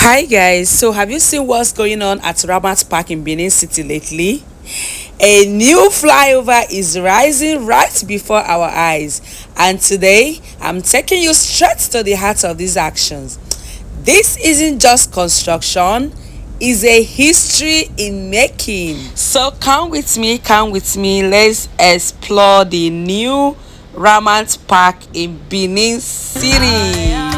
Hi guys, so have you seen what's going on at Ramat Park in Benin City lately? A new flyover is rising right before our eyes, and today I'm taking you straight to the heart of these actions. This isn't just construction, it's a history in making. So come with me, let's explore the new Ramat Park in Benin City.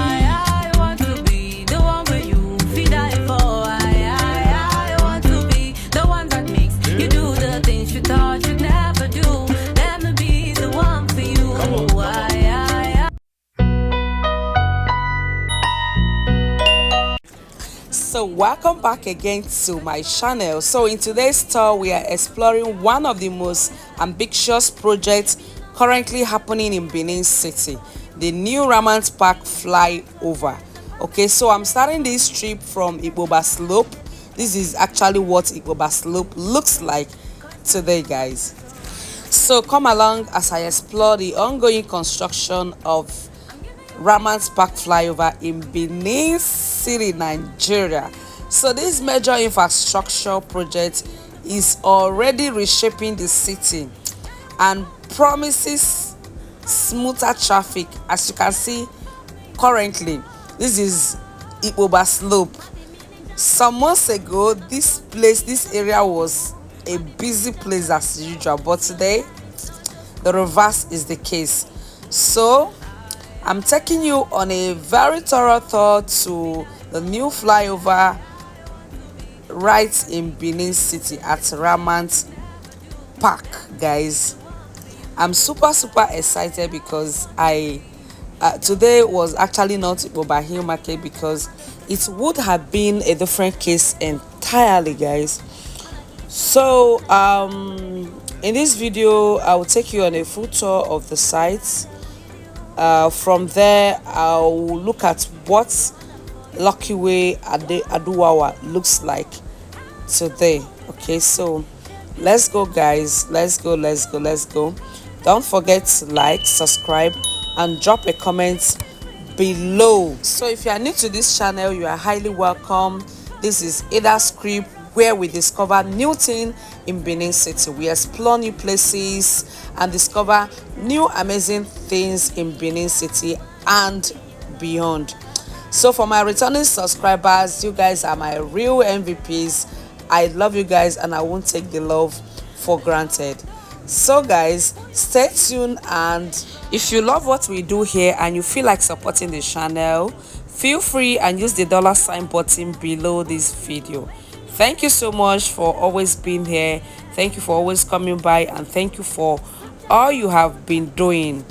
So welcome back again to my channel. So in today's tour we are exploring one of the most ambitious projects currently happening in Benin City, the new Ramat Park Flyover. Okay, so I'm starting this trip from Iboba slope. This is actually what Iboba slope looks like today, guys. So come along as I explore the ongoing construction of Ramat Park Flyover in Benin City, Nigeria. So this major infrastructure project is already reshaping the city and promises smoother traffic. As you can see currently, this is Iboba slope. Some months ago, this area was a busy place as usual, but today the reverse is the case. So I'm taking you on a very thorough tour to the new flyover right in Benin City at Ramat Park, guys. I'm super excited because today was actually not Iboba Hill Market, because it would have been a different case entirely, guys. So in this video I will take you on a full tour of the sites. From there I'll look at what Lucky Way Aduwawa looks like today. Okay, so let's go, guys. Let's go. Don't forget to like, subscribe, and drop a comment below. So if you are new to this channel, you are highly welcome. This is Idah script, where we discover new things in Benin City. We explore new places and discover new amazing things in Benin City and beyond. So for my returning subscribers, you guys are my real MVPs. I love you guys and I won't take the love for granted. So guys, stay tuned, and if you love what we do here and you feel like supporting the channel, feel free and use the $ button below this video. Thank you so much for always being here. Thank you for always coming by, and thank you for all you have been doing.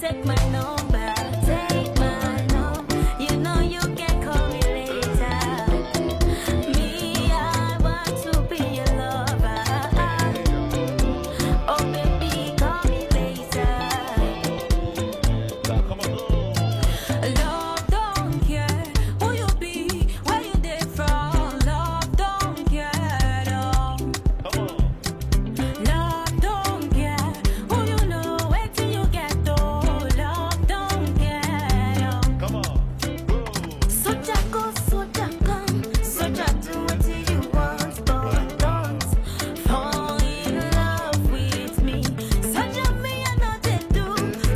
take my number, take my number. You know you can call me later. Me, I want to be your lover. Oh baby, call me later. Love don't care who you be, where you dey from. Love don't care at all. Love don't care who you know, wait till you get old. Love don't care at all. Soldier go, soldier come, soldier do what you want, but don't fall in love with me. Soldier me another do,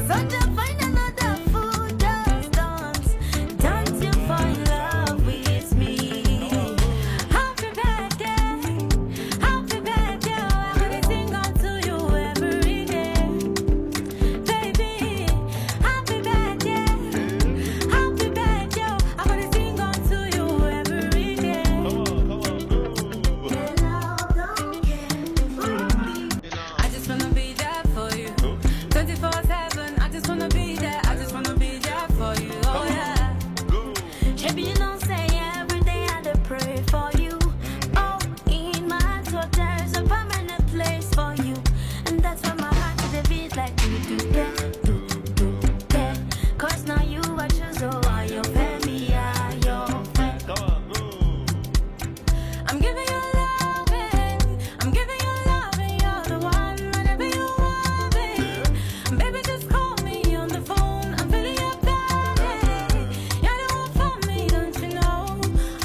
soldier find another fool, just don't you fall in love with me. Happy birthday, happy birthday, I'm gonna sing on to you every day. Baby, happy birthday, I'm gonna sing on to you every day. I just wanna be there for you, 24/7. I just wanna be there. I just wanna be there for you. Oh yeah. Baby, you know, say every day I dey pray for you. Oh, in my heart, there's a permanent place for you, and that's why my heart is a beat like do do yeah, do do yeah. 'Cause now you I choose, oh, are your family, are your friend. I'm giving you loving, I'm giving you loving. You're the one whenever you want me. Baby, just call me on the phone. I'm feeling your body. You're the one for me, don't you know?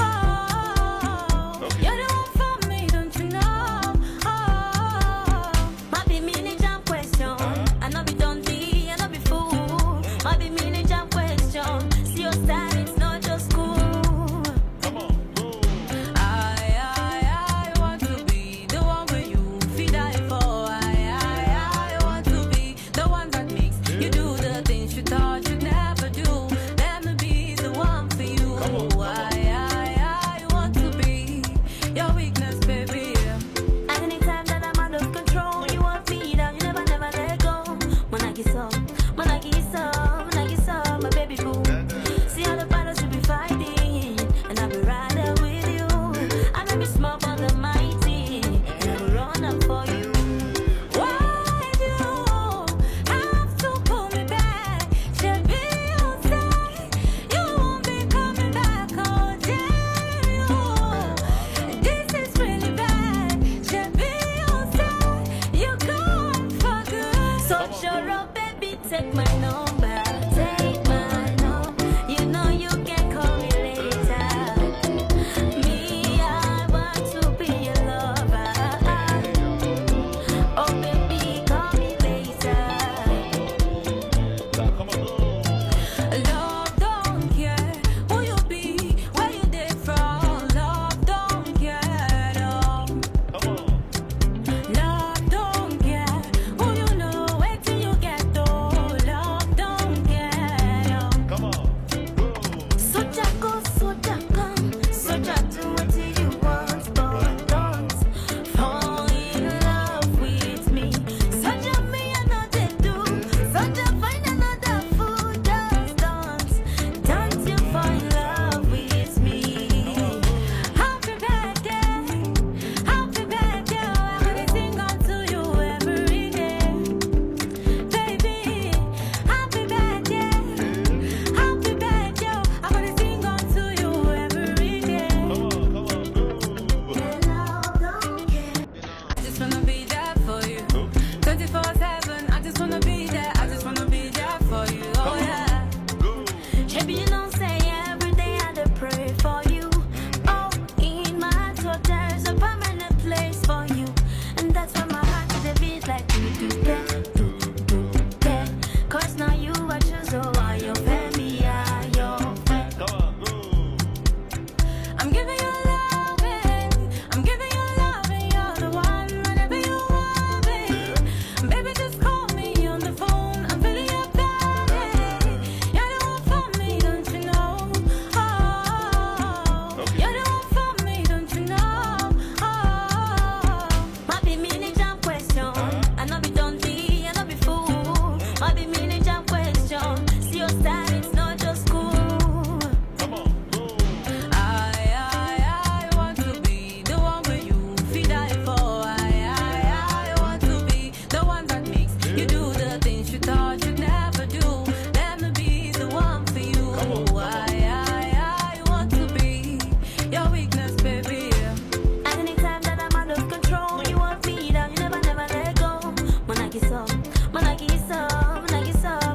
Oh, you're the one for me, don't you know? Oh, might be mini jump question. I know be don't be, I know be fool. Might be mini jump question. See your style, it's not just cool. I want to be the one where you feel die for. I want to be the one that makes you do the things you thought you'd never do. Let me be the one for you. I want to be your weakness, baby. Anytime that I'm out of control, you want me down, you never let go. When I get some, when I get some, when I get some, my baby boo. See all the battles you be fighting, and I'll be right there with you. I may be small but I'm mighty, and I will run up for you. Why do you have to pull me back? Should be on side, you won't be coming back. Oh damn you, this is really bad. Should be on side, you gone for good. So sure up, baby, take my number, take my number. You know you can call me later. Me, I want to be your lover. Oh baby, call me later. Love don't care who you be, where you dey from. Love don't care at all. Love don't care who you know, wait till you get old. Love don't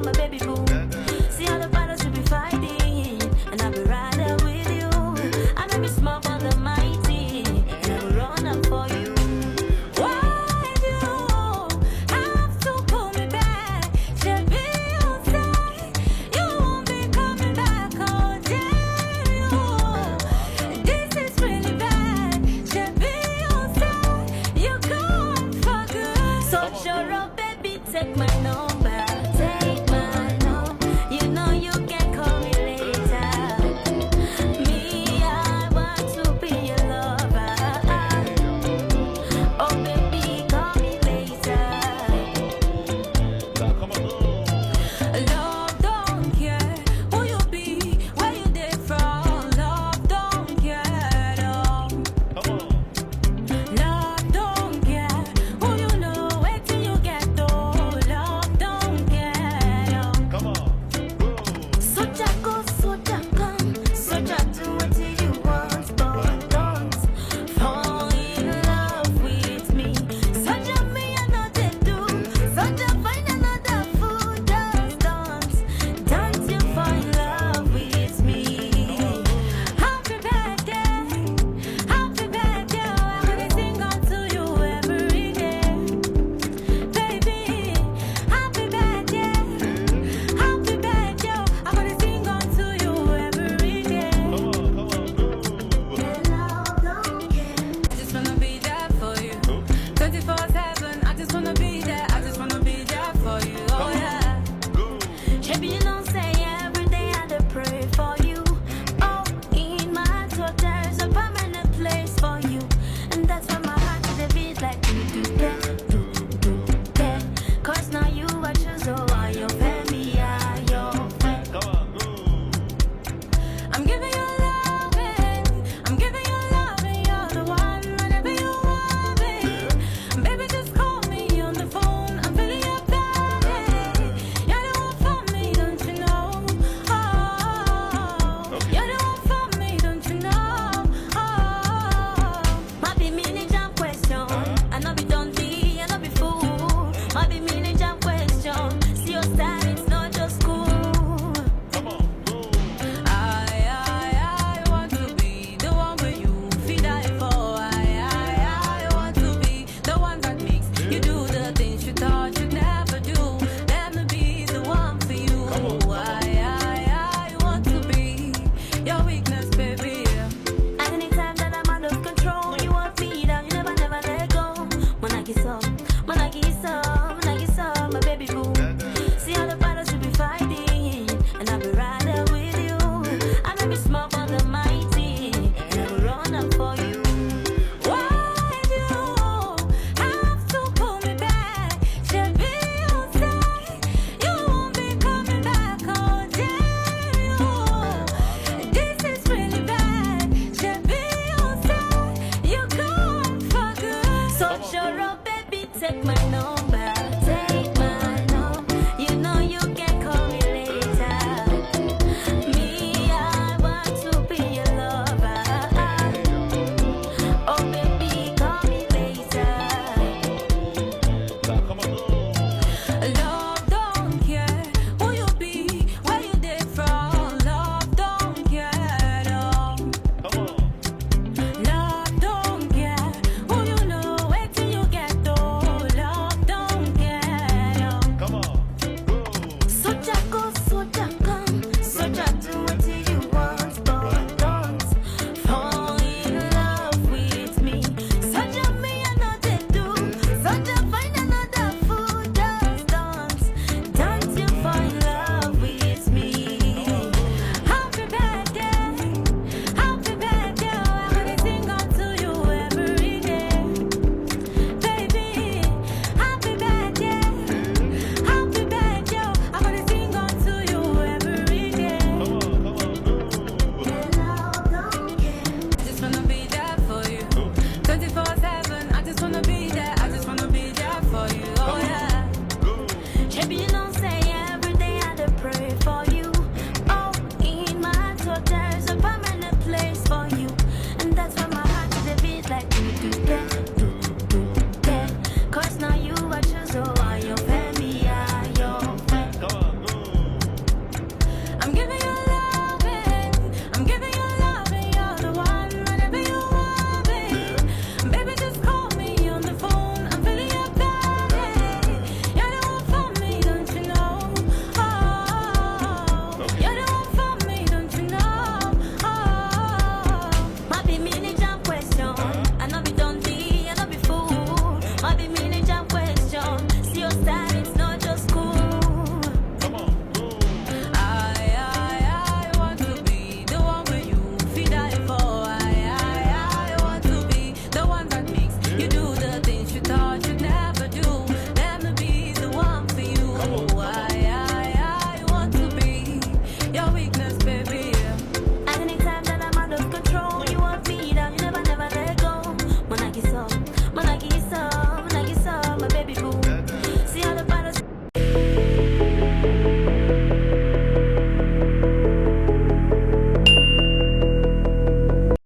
my baby boo. See all the battles we be fighting, and I'll be right there with you. I may be small but the mighty, and I will run up for you. Why do you have to pull me back? Should be on side, you won't be coming back. Oh, damn you, this is really bad. Should be on side, you gone for good. So sure up, baby, take my number.